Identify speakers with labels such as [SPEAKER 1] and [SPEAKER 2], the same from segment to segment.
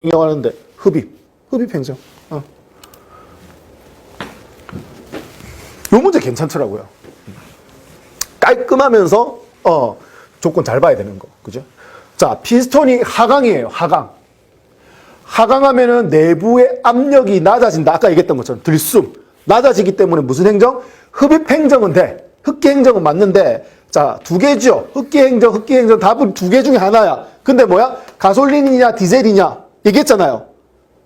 [SPEAKER 1] 하는데 흡입 행정. 요 문제 괜찮더라고요. 깔끔하면서 조건 잘 봐야 되는 거, 그죠? 자, 피스톤이 하강이에요. 하강하면은 내부의 압력이 낮아진다. 아까 얘기했던 것처럼 들숨 낮아지기 때문에 무슨 행정? 흡입 행정은 돼. 흡기 행정은 맞는데, 자, 두 개죠. 흡기 행정 답은 두 개 중에 하나야. 근데 뭐야? 가솔린이냐 디젤이냐 얘기했잖아요.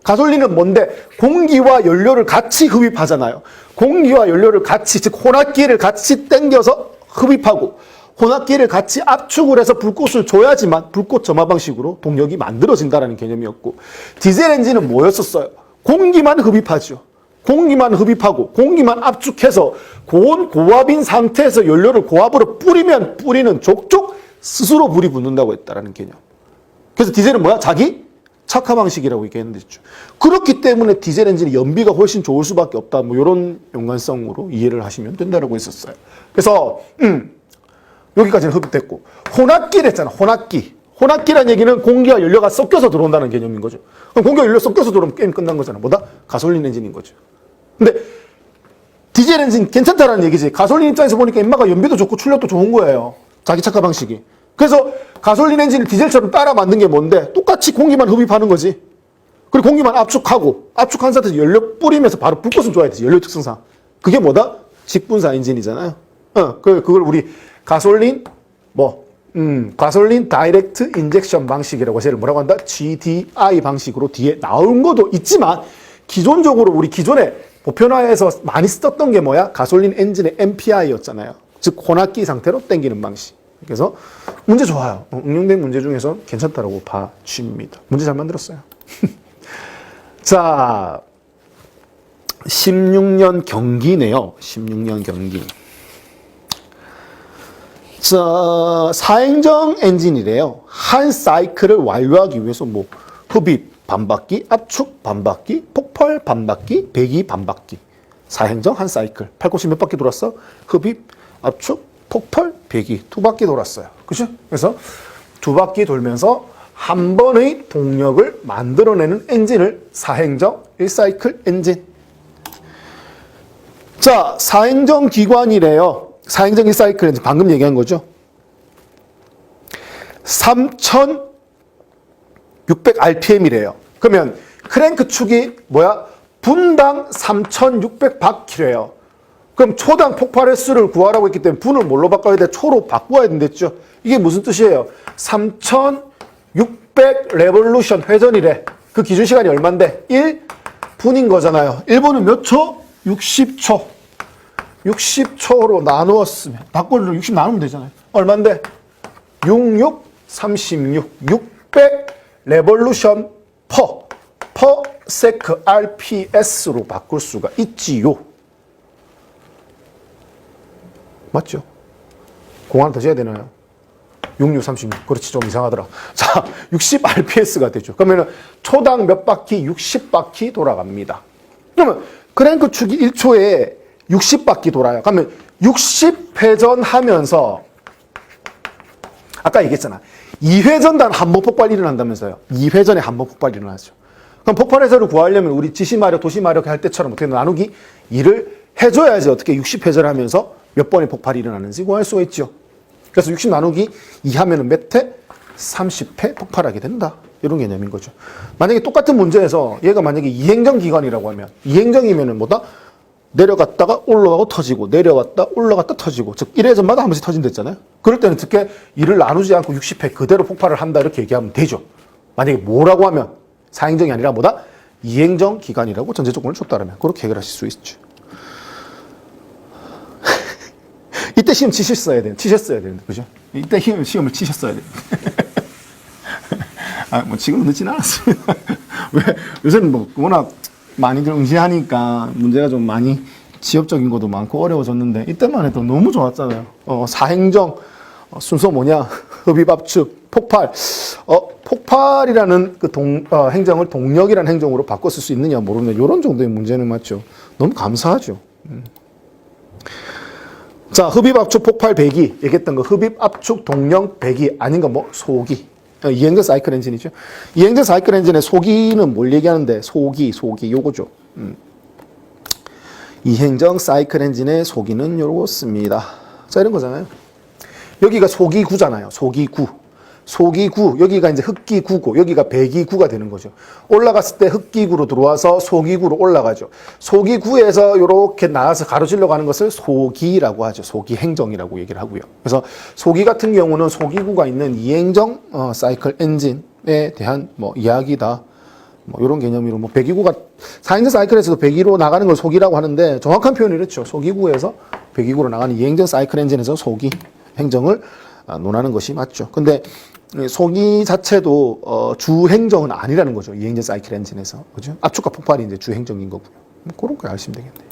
[SPEAKER 1] 가솔린은 뭔데? 공기와 연료를 같이 흡입하잖아요. 공기와 연료를 같이, 즉 혼합기를 같이 당겨서 흡입하고 혼합기를 같이 압축을 해서 불꽃을 줘야지만 불꽃 점화 방식으로 동력이 만들어진다는 개념이었고, 디젤 엔진은 뭐였었어요? 공기만 흡입하죠. 공기만 흡입하고 공기만 압축해서 고온-고압인 상태에서 연료를 고압으로 뿌리면 뿌리는 족족 스스로 불이 붙는다고 했다는 개념. 그래서 디젤은 뭐야? 자기 착화 방식이라고 얘기했는데, 그렇기 때문에 디젤 엔진이 연비가 훨씬 좋을 수밖에 없다. 뭐 이런 연관성으로 이해를 하시면 된다고 했었어요. 그래서 여기까지는 흡입됐고, 혼합기를 했잖아. 혼합기란 얘기는 공기와 연료가 섞여서 들어온다는 개념인 거죠. 그럼 공기와 연료 섞여서 들어오면 게임 끝난 거잖아. 뭐다? 가솔린 엔진인 거죠. 근데 디젤 엔진 괜찮다라는 얘기지. 가솔린 입장에서 보니까 인마가 연비도 좋고 출력도 좋은 거예요. 자기 착화 방식이. 그래서 가솔린 엔진을 디젤처럼 따라 만든 게 뭔데? 똑같이 공기만 흡입하는 거지. 그리고 공기만 압축하고, 압축한 상태에서 연료 뿌리면서 바로 불꽃을 줘야 되지. 연료 특성상. 그게 뭐다? 직분사 엔진이잖아요. 그걸 우리 가솔린 다이렉트 인젝션 방식이라고 해서 뭐라고 한다? GDI 방식으로 뒤에 나온 것도 있지만, 기존적으로 우리 기존에 보편화해서 많이 썼던 게 뭐야? 가솔린 엔진의 MPI였잖아요. 즉 혼합기 상태로 당기는 방식. 그래서 문제 좋아요. 응용된 문제 중에서 괜찮다라고 봐줍니다. 문제 잘 만들었어요. 자, 16년 경기네요. 16년 경기. 자, 사행정 엔진이래요. 한 사이클을 완료하기 위해서 뭐 흡입 반바퀴, 압축 반바퀴, 폭발 반바퀴, 배기 반바퀴. 사행정 한 사이클. 팔꿈치 몇 바퀴 돌았어? 흡입, 압축, 폭발, 배기 두 바퀴 돌았어요. 그죠? 그래서 두 바퀴 돌면서 한 번의 동력을 만들어내는 엔진을 사행정 1사이클 엔진. 자, 사행정 기관이래요. 사행정 1사이클 엔진 방금 얘기한 거죠. 3600rpm이래요. 그러면 크랭크 축이 뭐야? 분당 3600바퀴래요. 그럼 초당 폭발 횟수를 구하라고 했기 때문에 분을 뭘로 바꿔야 돼? 초로 바꿔야 된댔죠. 이게 무슨 뜻이에요? 3600 레볼루션 회전이래. 그 기준 시간이 얼만데? 1분인 거잖아요. 1분은 몇 초? 60초. 60초로 나누었으면 바꿔서 60 나누면 되잖아요. 얼만데? 6636 600 레볼루션 퍼 세크 RPS로 바꿀 수가 있지요. 맞죠? 공 하나 더 재야 되나요? 6636. 그렇지, 좀 이상하더라. 자, 60rps가 되죠. 그러면 초당 몇 바퀴? 60바퀴 돌아갑니다. 그러면 크랭크 축이 1초에 60바퀴 돌아요. 그러면 60회전 하면서 아까 얘기했잖아. 2회전단 한 번 폭발 일어난다면서요. 2회전에 한 번 폭발 일어나죠. 그럼 폭발 회전을 구하려면 우리 지시마력, 도시마력 할 때처럼 어떻게 나누기 2를 해줘야지 어떻게 60회전 하면서 몇 번의 폭발이 일어나는지 구할 수가 있죠. 그래서 60 나누기 2 하면은 몇 회? 30회 폭발하게 된다. 이런 개념인 거죠. 만약에 똑같은 문제에서 얘가 만약에 이행정 기관이라고 하면, 이행정이면은 뭐다? 내려갔다가 올라가고 터지고, 내려갔다 올라갔다 터지고, 즉 1회전마다 한 번씩 터진댔잖아요. 그럴 때는 어떻게 이를 나누지 않고 60회 그대로 폭발을 한다 이렇게 얘기하면 되죠. 만약에 뭐라고 하면 사행정이 아니라 뭐다? 이행정 기관이라고 전제 조건을 줬다라면 그렇게 해결하실 수 있죠. 이때 시험 치셨어야 되는데, 그죠? 이때 시험을 치셨어야 되는데. 뭐 지금은 늦진 않았습니다. 왜? 요새는 뭐 워낙 많이들 응시하니까 문제가 좀 많이 지엽적인 것도 많고 어려워졌는데, 이때만 해도 너무 좋았잖아요. 사행정, 순서 뭐냐? 흡입, 압축, 폭발. 폭발이라는 그 행정을 동력이라는 행정으로 바꿔 쓸 수 있느냐 모르느냐, 이런 정도의 문제는 맞죠. 너무 감사하죠. 자, 흡입, 압축, 폭발, 배기. 얘기했던 거 흡입, 압축, 동력, 배기. 아닌 거 뭐 소기. 이행전 사이클 엔진이죠. 이행전 사이클 엔진의 소기는 뭘 얘기하는데, 소기, 요거죠. 이행정 사이클 엔진의 소기는 요렇습니다. 자, 이런 거잖아요. 여기가 소기구잖아요. 소기구, 여기가 이제 흑기구고, 여기가 배기구가 되는 거죠. 올라갔을 때 흑기구로 들어와서 소기구로 올라가죠. 소기구에서 이렇게 나와서 가로질러 가는 것을 소기라고 하죠. 소기 행정이라고 얘기를 하고요. 그래서 소기 같은 경우는 소기구가 있는 이행정 사이클 엔진에 대한 뭐 이야기다. 뭐 이런 개념으로 뭐 배기구가 4행정 사이클에서도 배기로 나가는 걸 소기라고 하는데 정확한 표현이 이렇죠. 소기구에서 배기구로 나가는 이행정 사이클 엔진에서 소기 행정을 논하는 것이 맞죠. 근데 소기 자체도 주 행정은 아니라는 거죠. 이행전 사이클 엔진에서. 그죠? 압축과 폭발이 이제 주 행정인 거고요. 그런 거 아시면 되겠네요.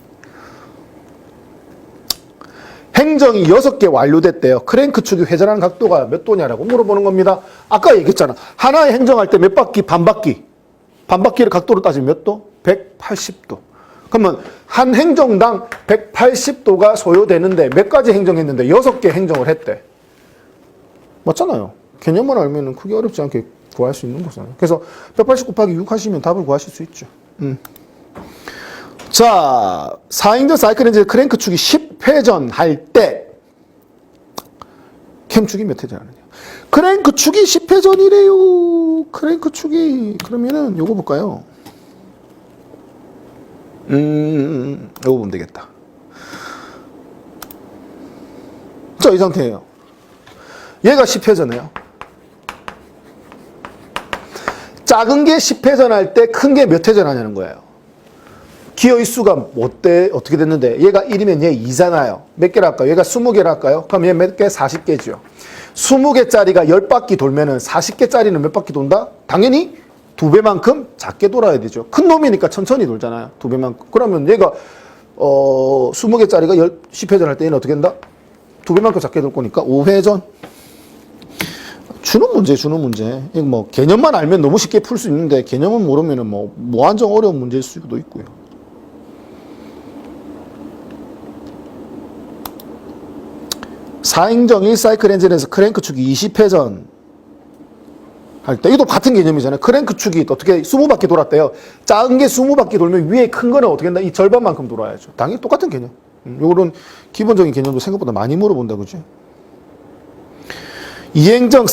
[SPEAKER 1] 행정이 6개 완료됐대요. 크랭크 축이 회전하는 각도가 몇 도냐라고 물어보는 겁니다. 아까 얘기했잖아. 하나의 행정할 때 몇 바퀴? 반바퀴를 각도로 따지면 몇 도? 180도. 그러면 한 행정당 180도가 소요되는데 몇 가지 행정했는데 6개 행정을 했대. 맞잖아요. 개념만 알면 크게 어렵지 않게 구할 수 있는 거잖아요. 그래서 180 곱하기 6 하시면 답을 구하실 수 있죠. 자, 4행정 사이클 엔진 크랭크 축이 10회전 할 때 캠 축이 몇 회전 하느냐. 크랭크 축이 10회전이래요. 크랭크 축이. 그러면은 요거 볼까요? 요거 보면 되겠다. 자, 이 상태예요. 얘가 10회전이에요. 작은 게 10회전 할 때 큰 게 몇 회전 하냐는 거예요. 기어의 수가 어떻게 됐는데 얘가 1이면 얘 2잖아요. 몇 개를 할까요? 얘가 20개를 할까요? 그럼 얘 몇 개? 40개죠. 20개짜리가 10바퀴 돌면은 40개짜리는 몇 바퀴 돈다? 당연히 2배만큼 작게 돌아야 되죠. 큰 놈이니까 천천히 돌잖아요. 2배만큼. 그러면 얘가 20개짜리가 10회전 할 때 얘는 어떻게 된다? 2배만큼 작게 돌 거니까 5회전. 주는 문제. 이거 뭐 개념만 알면 너무 쉽게 풀 수 있는데 개념은 모르면은 뭐 무한정 어려운 문제일 수도 있고요. 사행정 1사이클 엔진에서 크랭크 축이 20회전 할 때, 이것도 같은 개념이잖아요. 크랭크 축이 어떻게 20바퀴 돌았대요. 작은 게 20바퀴 돌면 위에 큰 거는 어떻게 된다? 이 절반만큼 돌아야죠. 당연히 똑같은 개념. 요런 기본적인 개념도 생각보다 많이 물어본다, 그죠? 이행정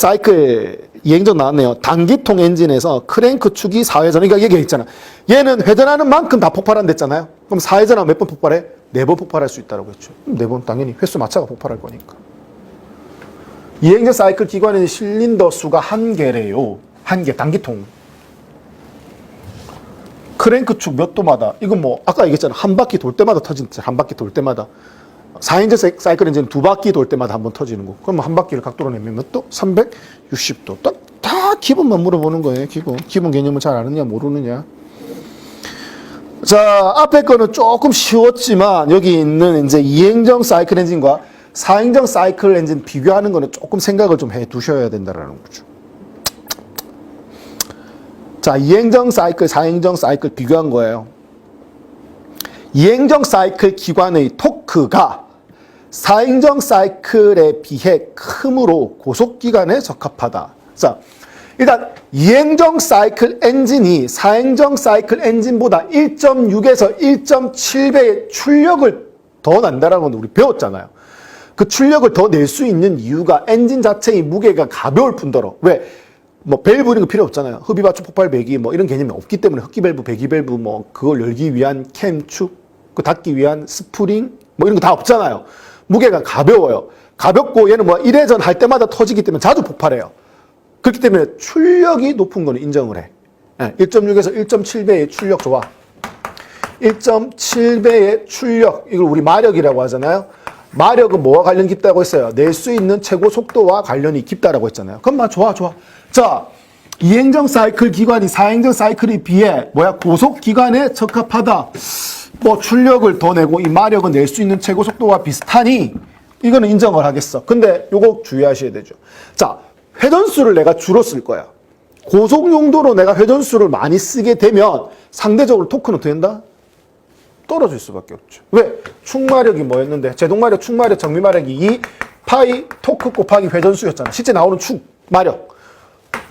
[SPEAKER 1] 나왔네요. 단기통 엔진에서 크랭크 축이 4회전. 그러니까 얘기했잖아. 얘는 회전하는 만큼 다 폭발한댔잖아요. 그럼 4회전하면 몇 번 폭발해? 4번 폭발할 수 있다고 했죠. 4번 당연히 횟수 맞춰가 폭발할 거니까. 이행전 사이클 기관의 실린더 수가 1개래요. 1개, 단기통. 크랭크 축 몇 도마다. 이건 뭐, 아까 얘기했잖아. 한 바퀴 돌 때마다 터진다. 한 바퀴 돌 때마다. 4행전 사이클 엔진은 2바퀴 돌 때마다 한 번 터지는 거. 그럼 한 바퀴를 각도로 내면 몇 도? 360도. 다 기본만 물어보는 거예요. 기본 개념을 잘 아느냐, 모르느냐. 자, 앞에 거는 조금 쉬웠지만, 여기 있는 이제 이행정 사이클 엔진과 4행정 사이클 엔진 비교하는 거는 조금 생각을 좀 해 두셔야 된다라는 거죠. 자, 이행정 사이클, 4행정 사이클 비교한 거예요. 이행정 사이클 기관의 토크가 4행정 사이클에 비해 크므로 고속기관에 적합하다. 자, 일단 이행정 사이클 엔진이 4행정 사이클 엔진보다 1.6에서 1.7배의 출력을 더 난다라는 건 우리 배웠잖아요. 그 출력을 더 낼 수 있는 이유가 엔진 자체의 무게가 가벼울 뿐더러, 왜? 뭐 밸브 이런 거 필요 없잖아요. 흡입압축 폭발 배기 뭐 이런 개념이 없기 때문에 흡기 밸브, 배기 밸브 뭐 그걸 열기 위한 캠축, 그 닫기 위한 스프링 뭐 이런 거 다 없잖아요. 무게가 가벼워요. 가볍고 얘는 뭐 1회전 할 때마다 터지기 때문에 자주 폭발해요. 그렇기 때문에 출력이 높은 거는 인정을 해. 1.6에서 1.7배의 출력 좋아. 1.7배의 출력, 이걸 우리 마력이라고 하잖아요. 마력은 뭐와 관련이 깊다고 했어요? 낼 수 있는 최고 속도와 관련이 깊다라고 했잖아요. 그럼 좋아. 자, 이행정 사이클 기관이 4행정 사이클에 비해 고속 기관에 적합하다. 뭐 출력을 더 내고 이 마력은 낼 수 있는 최고 속도와 비슷하니 이거는 인정을 하겠어. 근데 요거 주의하셔야 되죠. 자, 회전수를 내가 주로 쓸 거야. 고속 용도로 내가 회전수를 많이 쓰게 되면 상대적으로 토크는 어떻게 된다? 떨어질 수밖에 없죠. 왜? 축마력이 뭐였는데? 제동마력, 축마력, 정미마력이 2 파이 토크 곱하기 회전수였잖아. 실제 나오는 축, 마력.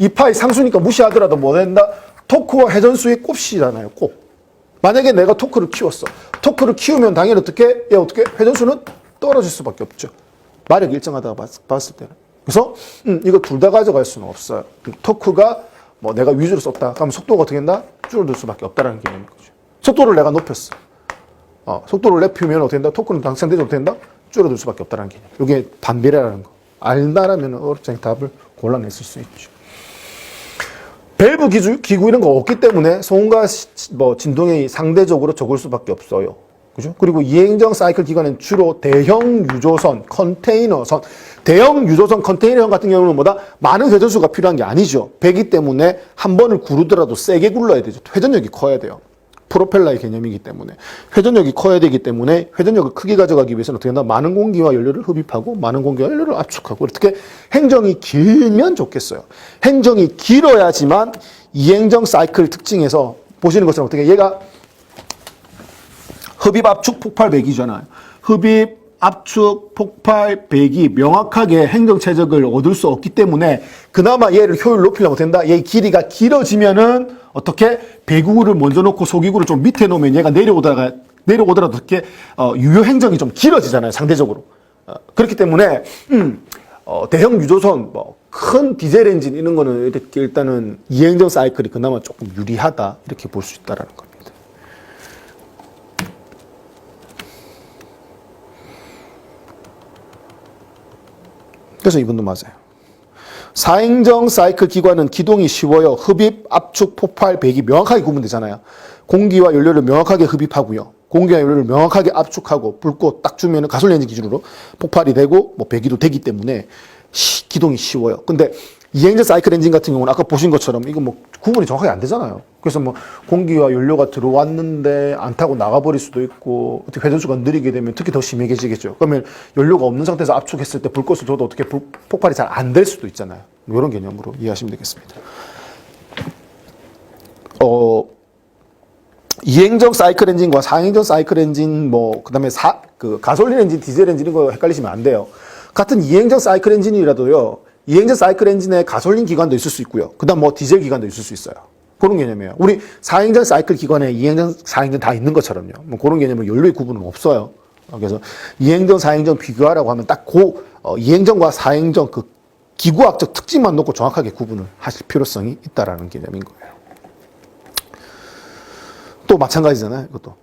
[SPEAKER 1] 2파이 상수니까 무시하더라도 뭐 된다? 토크와 회전수의 곱이잖아요. 곱. 만약에 내가 토크를 키웠어. 토크를 키우면 당연히 어떻게? 회전수는 떨어질 수밖에 없죠. 마력이 일정하다고 봤을 때는. 그래서 이거 둘 다 가져갈 수는 없어요. 토크가 뭐 내가 위주로 썼다. 그러면 속도가 어떻게 된다? 줄어들 수밖에 없다는 개념인 거죠. 속도를 내가 높였어. 속도를 높이면 어떻게 된다? 토크는 상대적으로 어떻게 된다? 줄어들 수밖에 없다는 개념. 이게 반비례라는 거. 알다라면 어렵지 않게 답을 골라냈을 수 있죠. 밸브 기구 이런 거 없기 때문에 소음과 뭐 진동이 상대적으로 적을 수밖에 없어요. 그죠? 그리고 이행정 사이클 기관은 주로 대형 유조선, 컨테이너선, 대형 유조선, 컨테이너선 같은 경우는 뭐다? 많은 회전수가 필요한 게 아니죠. 배기 때문에 한 번을 구르더라도 세게 굴러야 되죠. 회전력이 커야 돼요. 프로펠러의 개념이기 때문에. 회전력이 커야 되기 때문에 회전력을 크게 가져가기 위해서는 어떻게 한다? 많은 공기와 연료를 흡입하고 많은 공기와 연료를 압축하고 어떻게 행정이 길면 좋겠어요. 행정이 길어야지만 이행정 사이클 특징에서 보시는 것처럼 어떻게 얘가 흡입, 압축, 폭발, 배기잖아요. 흡입, 압축, 폭발, 배기 명확하게 행정 최적을 얻을 수 없기 때문에 그나마 얘를 효율을 높이려고 된다. 얘 길이가 길어지면은 어떻게 배기구를 먼저 놓고 소기구를 좀 밑에 놓으면 얘가 내려오더라도 어떻게 유효 행정이 좀 길어지잖아요. 상대적으로. 그렇기 때문에 대형 유조선, 뭐 큰 디젤 엔진 이런 거는 이렇게 일단은 이행정 사이클이 그나마 조금 유리하다 이렇게 볼 수 있다라는 겁니다. 그래서 이분도 맞아요. 사행정 사이클 기관은 기동이 쉬워요. 흡입, 압축, 폭발, 배기 명확하게 구분되잖아요. 공기와 연료를 명확하게 흡입하고요. 공기와 연료를 명확하게 압축하고 불꽃 딱 주면은 가솔린 엔진 기준으로 폭발이 되고 뭐 배기도 되기 때문에 기동이 쉬워요. 근데 이행정 사이클 엔진 같은 경우는 아까 보신 것처럼 이거 뭐 구분이 정확하게 안 되잖아요. 그래서 뭐 공기와 연료가 들어왔는데 안 타고 나가버릴 수도 있고 어떻게 회전수가 느리게 되면 특히 더 심해지겠죠. 그러면 연료가 없는 상태에서 압축했을 때 불꽃을 줘도 어떻게 폭발이 잘 안 될 수도 있잖아요. 이런 개념으로 이해하시면 되겠습니다. 이행정 사이클 엔진과 사행정 사이클 엔진 그다음에 가솔린 엔진, 디젤 엔진 이거 헷갈리시면 안 돼요. 같은 이행정 사이클 엔진이라도요. 이행정 사이클 엔진에 가솔린 기관도 있을 수 있고요. 그다음 디젤 기관도 있을 수 있어요. 그런 개념이에요. 우리 사행정 사이클 기관에 이행정, 사행정 다 있는 것처럼요. 그런 개념은 연료의 구분은 없어요. 그래서 이행정, 사행정 비교하라고 하면 딱 이행정과 사행정 그 기구학적 특징만 놓고 정확하게 구분을 하실 필요성이 있다라는 개념인 거예요. 또 마찬가지잖아요. 이것도.